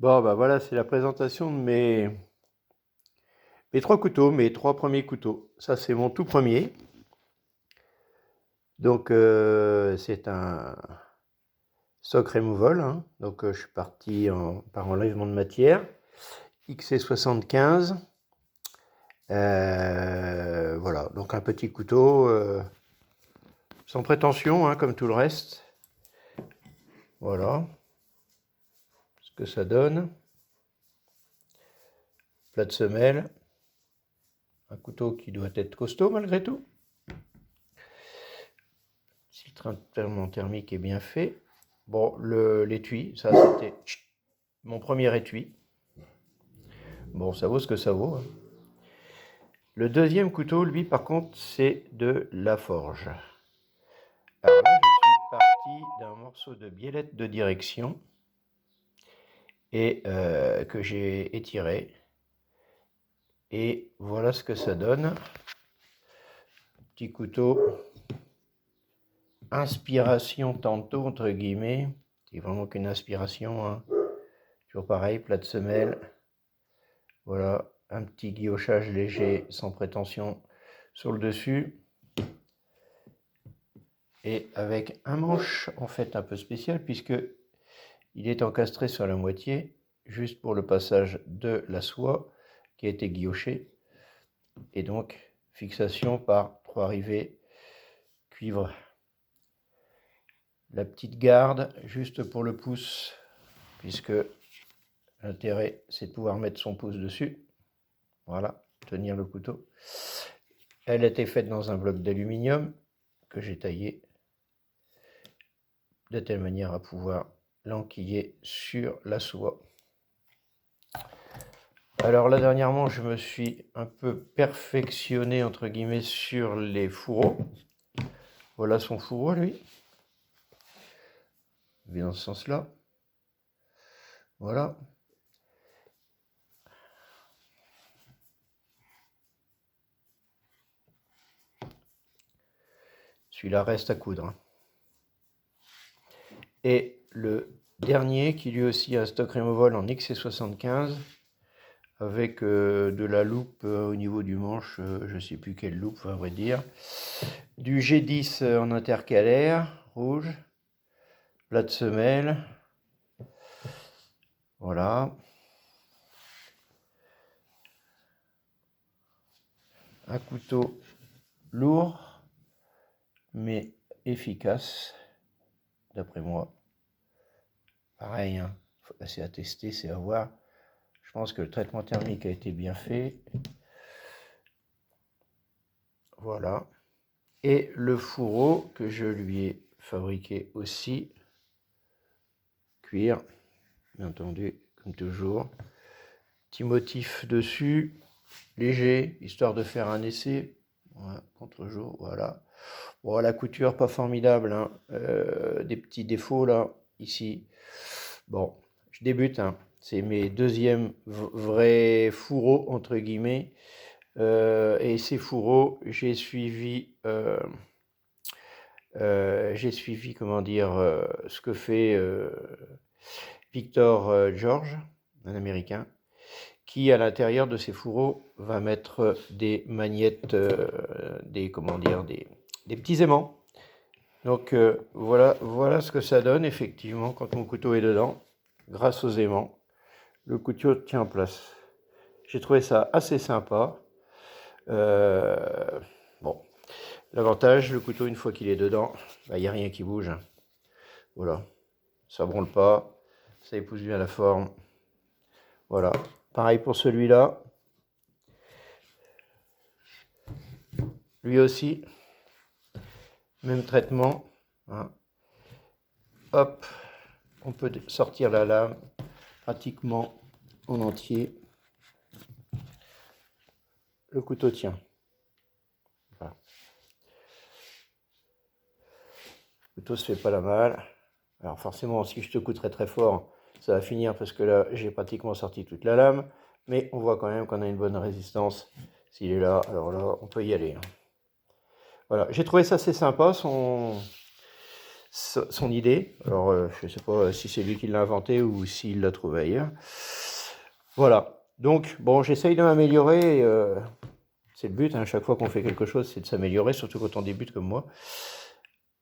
Bon, bah voilà, c'est la présentation de mes trois couteaux, mes trois premiers couteaux. Ça, c'est mon tout premier. Donc, c'est un stock removal, hein. Donc, je suis parti par enlèvement de matière. XC75. Voilà, donc un petit couteau sans prétention, hein, comme tout le reste. Voilà ce que ça donne. Plat de semelle. Un couteau qui doit être costaud malgré tout. Si le traitement thermique est bien fait. Bon, l'étui, ça c'était mon premier étui. Bon, ça vaut ce que ça vaut, hein. Le deuxième couteau, lui, par contre, c'est de la forge. Alors là, je suis parti d'un morceau de biellette de direction et que j'ai étiré. Et voilà ce que ça donne. Petit couteau. Inspiration tantôt, entre guillemets. C'est vraiment qu'une inspiration, hein. Toujours pareil, plat de semelle. Voilà, un petit guillochage léger, sans prétention, sur le dessus. Et avec un manche, en fait, un peu spécial, puisque il est encastré sur la moitié, juste pour le passage de la soie qui a été guillochée. Et donc, fixation par 3 rivets cuivre. La petite garde, juste pour le pouce, puisque l'intérêt, c'est de pouvoir mettre son pouce dessus. Voilà, tenir le couteau. Elle a été faite dans un bloc d'aluminium que j'ai taillé de telle manière à pouvoir l'enquiller sur la soie. Alors là, dernièrement, je me suis un peu perfectionné, entre guillemets, sur les fourreaux. Voilà son fourreau, lui. Il est dans ce sens-là. Voilà. Celui-là reste à coudre, hein. Et le dernier, qui lui aussi a un stock removal en XC75, avec de la loupe au niveau du manche, je ne sais plus quelle loupe, à vrai dire. Du G10 en intercalaire, rouge. Plat de semelle. Voilà. Un couteau lourd, mais efficace, d'après moi. Pareil, hein, c'est à tester, c'est à voir. Je pense que le traitement thermique a été bien fait. Voilà. Et le fourreau que je lui ai fabriqué aussi. Cuir, bien entendu, comme toujours. Petit motif dessus, léger, histoire de faire un essai. Voilà, contre-jour, voilà. Bon, la couture, pas formidable, hein. Des petits défauts là, ici. Bon, je débute, hein. C'est mes deuxièmes vrais fourreaux, entre guillemets. Et ces fourreaux, j'ai suivi, comment dire, ce que fait Victor George, un Américain, qui à l'intérieur de ces fourreaux va mettre des magnettes, comment dire, des petits aimants. Donc voilà ce que ça donne effectivement quand mon couteau est dedans. Grâce aux aimants, le couteau tient en place. J'ai trouvé ça assez sympa. Bon, l'avantage, le couteau, une fois qu'il est dedans, il n'y a rien qui bouge. Voilà, ça branle pas, ça épouse bien la forme. Voilà, pareil pour celui-là. Lui aussi, même traitement, hein. Hop, on peut sortir la lame pratiquement en entier. Le couteau tient. Voilà. Le couteau se fait pas la malle. Alors forcément, si je te couterais très fort, ça va finir parce que là, j'ai pratiquement sorti toute la lame. Mais on voit quand même qu'on a une bonne résistance. S'il est là, alors là, on peut y aller, hein. Voilà, j'ai trouvé ça assez sympa, son idée. Alors, je ne sais pas si c'est lui qui l'a inventé ou s'il l'a trouvé ailleurs. Voilà. Donc, bon, j'essaye de m'améliorer. C'est le but, hein. Chaque fois qu'on fait quelque chose, c'est de s'améliorer, surtout quand on débute comme moi.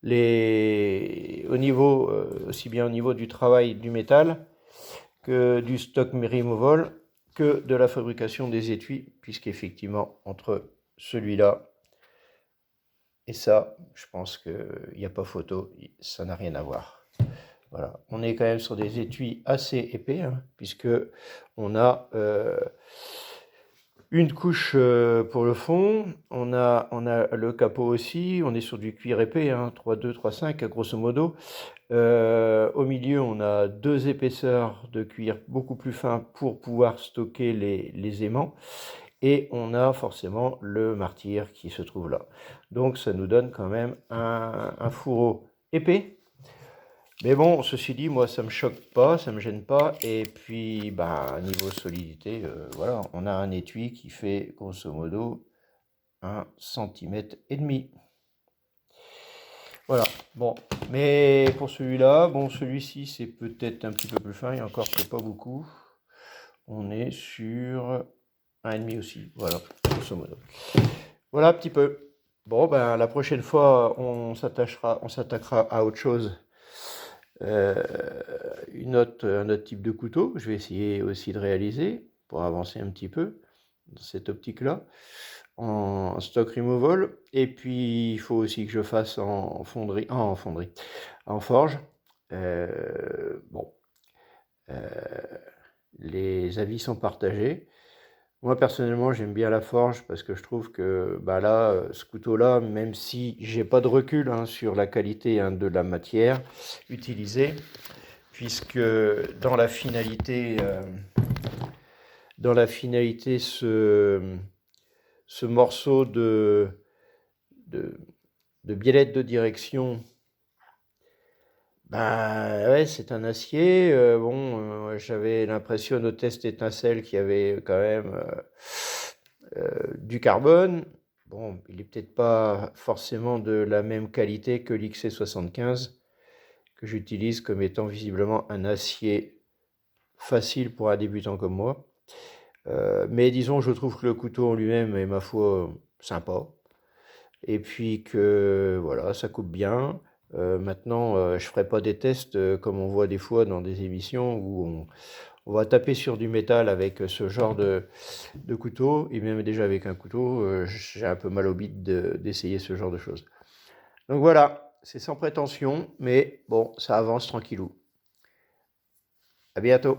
Au niveau, aussi bien au niveau du travail du métal que du stock removal, que de la fabrication des étuis, puisqu'effectivement, entre celui-là et ça, je pense qu'il n'y a pas photo, ça n'a rien à voir. Voilà, on est quand même sur des étuis assez épais, hein, puisque on a une couche pour le fond, on a le capot aussi, on est sur du cuir épais, hein, 3,2, 3,5 grosso modo. Au milieu, on a 2 épaisseurs de cuir beaucoup plus fins pour pouvoir stocker les aimants. Et on a forcément le martyr qui se trouve là. Donc ça nous donne quand même un fourreau épais. Mais bon, ceci dit, moi ça me choque pas, ça me gêne pas. Et puis, niveau solidité, voilà, on a un étui qui fait grosso modo 1,5 cm. Voilà, bon, mais pour celui-là, bon, celui-ci c'est peut-être un petit peu plus fin, et encore c'est pas beaucoup. On est sur 1,5 aussi, voilà, grosso modo. Voilà un petit peu. Bon, la prochaine fois, on s'attaquera à autre chose. Un autre type de couteau, je vais essayer aussi de réaliser pour avancer un petit peu dans cette optique-là, en stock removal. Et puis, il faut aussi que je fasse en forge. Bon, les avis sont partagés. Moi, personnellement, j'aime bien la forge parce que je trouve que là, ce couteau-là, même si j'ai pas de recul sur la qualité de la matière utilisée, puisque dans la finalité, ce morceau de biellette de direction, ouais, c'est un acier. J'avais l'impression au test étincelle qu'il y avait quand même du carbone. Bon, il n'est peut-être pas forcément de la même qualité que l'XC75, que j'utilise comme étant visiblement un acier facile pour un débutant comme moi. Mais disons, je trouve que le couteau en lui-même est, ma foi, sympa. Et puis que, voilà, ça coupe bien. Maintenant, je ferai pas des tests comme on voit des fois dans des émissions où on va taper sur du métal avec ce genre de couteau, et même déjà avec un couteau, j'ai un peu mal au bide d'essayer ce genre de choses. Donc voilà, c'est sans prétention, mais bon, ça avance tranquillou. À bientôt.